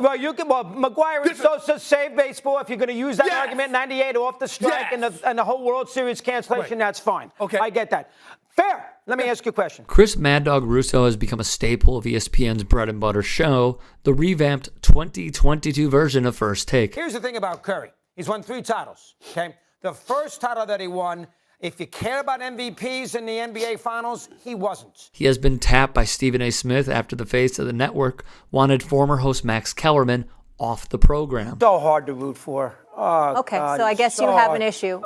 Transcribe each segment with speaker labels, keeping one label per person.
Speaker 1: Well, McGuire and Sosa saved baseball. If you're going to use that argument, 98 off the strike and the whole World Series cancellation, that's fine.
Speaker 2: Okay.
Speaker 1: I get that. Fair. Let me ask you a question.
Speaker 3: Chris Mad Dog Russo has become a staple of ESPN's bread and butter show, the revamped 2022 version of First Take.
Speaker 1: Here's the thing about Curry. He's won 3 titles, okay? The first title that he won, if you care about MVPs in the NBA Finals, he wasn't.
Speaker 3: He has been tapped by Stephen A. Smith after the face of the network wanted former host Max Kellerman off the program.
Speaker 1: So hard to root for. Oh,
Speaker 4: okay,
Speaker 1: God,
Speaker 4: so I guess you have an issue.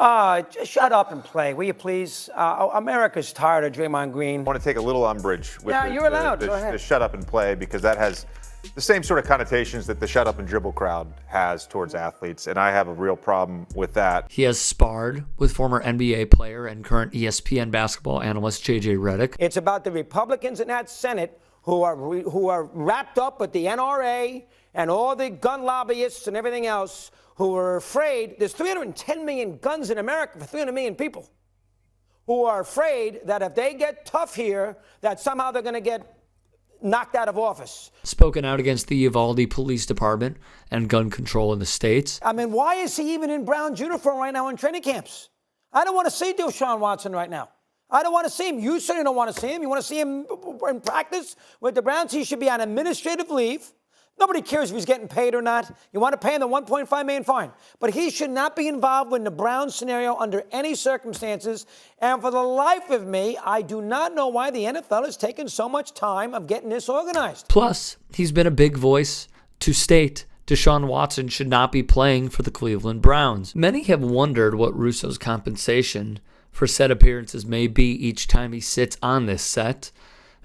Speaker 1: Just shut up and play, will you please? America's tired of Draymond Green.
Speaker 5: I want to take a little umbrage with
Speaker 1: you're allowed. Go ahead.
Speaker 5: The shut up and play, because that has the same sort of connotations that the shut up and dribble crowd has towards athletes, and I have a real problem with that.
Speaker 3: He has sparred with former NBA player and current ESPN basketball analyst JJ Redick.
Speaker 1: It's about the Republicans in that Senate who are wrapped up with the NRA and all the gun lobbyists and everything else, who are afraid. There's 310 million guns in America for 300 million people, who are afraid that if they get tough here, that somehow they're going to get knocked out of office.
Speaker 3: Spoken out against the Uvalde Police Department and gun control in the states.
Speaker 1: I mean, why is he even in Brown's uniform right now in training camps? I don't want to see Deshaun Watson right now. I don't want to see him. You certainly don't want to see him. You want to see him in practice with the Browns? He should be on administrative leave. Nobody cares if he's getting paid or not. You want to pay him the $1.5 million fine. But he should not be involved in the Browns scenario under any circumstances. And for the life of me, I do not know why the NFL has taken so much time of getting this organized.
Speaker 3: Plus, he's been a big voice to state Deshaun Watson should not be playing for the Cleveland Browns. Many have wondered what Russo's compensation for set appearances may be each time he sits on this set.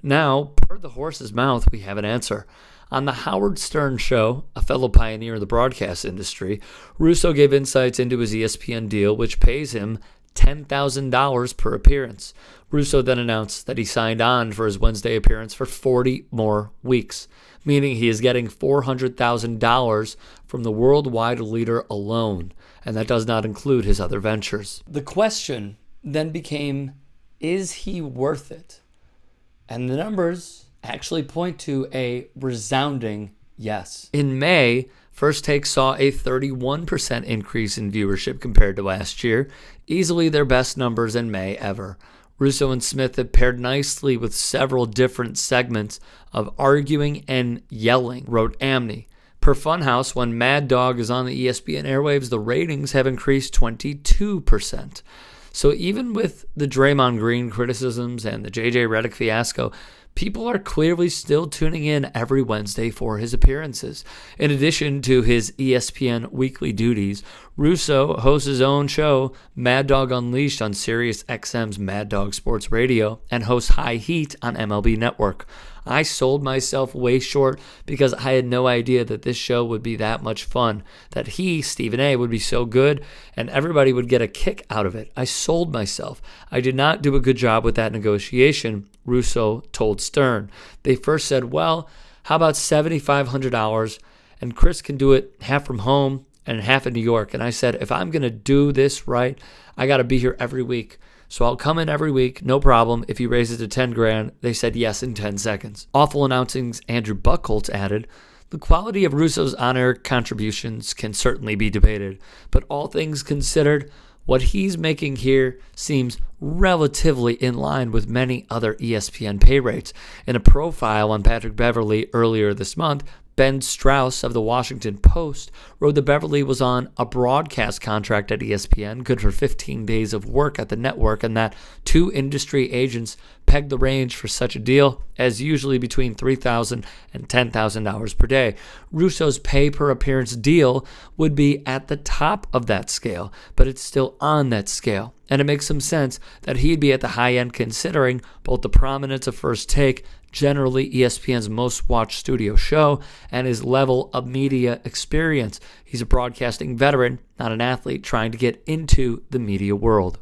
Speaker 3: Now, per the horse's mouth, we have an answer. On the Howard Stern Show, a fellow pioneer in the broadcast industry, Russo gave insights into his ESPN deal, which pays him $10,000 per appearance. Russo then announced that he signed on for his Wednesday appearance for 40 more weeks, meaning he is getting $400,000 from the worldwide leader alone, and that does not include his other ventures. The question then became, is he worth it? And the numbers actually point to a resounding yes. In May, First Take saw a 31% increase in viewership compared to last year, easily their best numbers in May ever. Russo and Smith have paired nicely with several different segments of arguing and yelling, wrote Amney. Per Funhouse, when Mad Dog is on the ESPN airwaves, the ratings have increased 22%. So even with the Draymond Green criticisms and the JJ Redick fiasco, people are clearly still tuning in every Wednesday for his appearances. In addition to his ESPN weekly duties, Russo hosts his own show, Mad Dog Unleashed, on Sirius XM's Mad Dog Sports Radio, and hosts High Heat on MLB Network. I sold myself way short because I had no idea that this show would be that much fun, that he, Stephen A., would be so good, and everybody would get a kick out of it. I sold myself. I did not do a good job with that negotiation, Russo told Stern. They first said, well, how about $7,500, and Chris can do it half from home and half in New York. And I said, if I'm going to do this right, I got to be here every week. So I'll come in every week, no problem. If he raises it to $10,000, they said yes in 10 seconds. Awful Announcing's Andrew Buchholz added, the quality of Russo's on-air contributions can certainly be debated, but all things considered, what he's making here seems relatively in line with many other ESPN pay rates. In a profile on Patrick Beverley earlier this month, Ben Strauss of the Washington Post wrote that Beverley was on a broadcast contract at ESPN, good for 15 days of work at the network, and that 2 industry agents pegged the range for such a deal as usually between $3,000 and $10,000 per day. Russo's pay per appearance deal would be at the top of that scale, but it's still on that scale. And it makes some sense that he'd be at the high end considering both the prominence of First Take, generally ESPN's most watched studio show, and his level of media experience. He's a broadcasting veteran, not an athlete trying to get into the media world.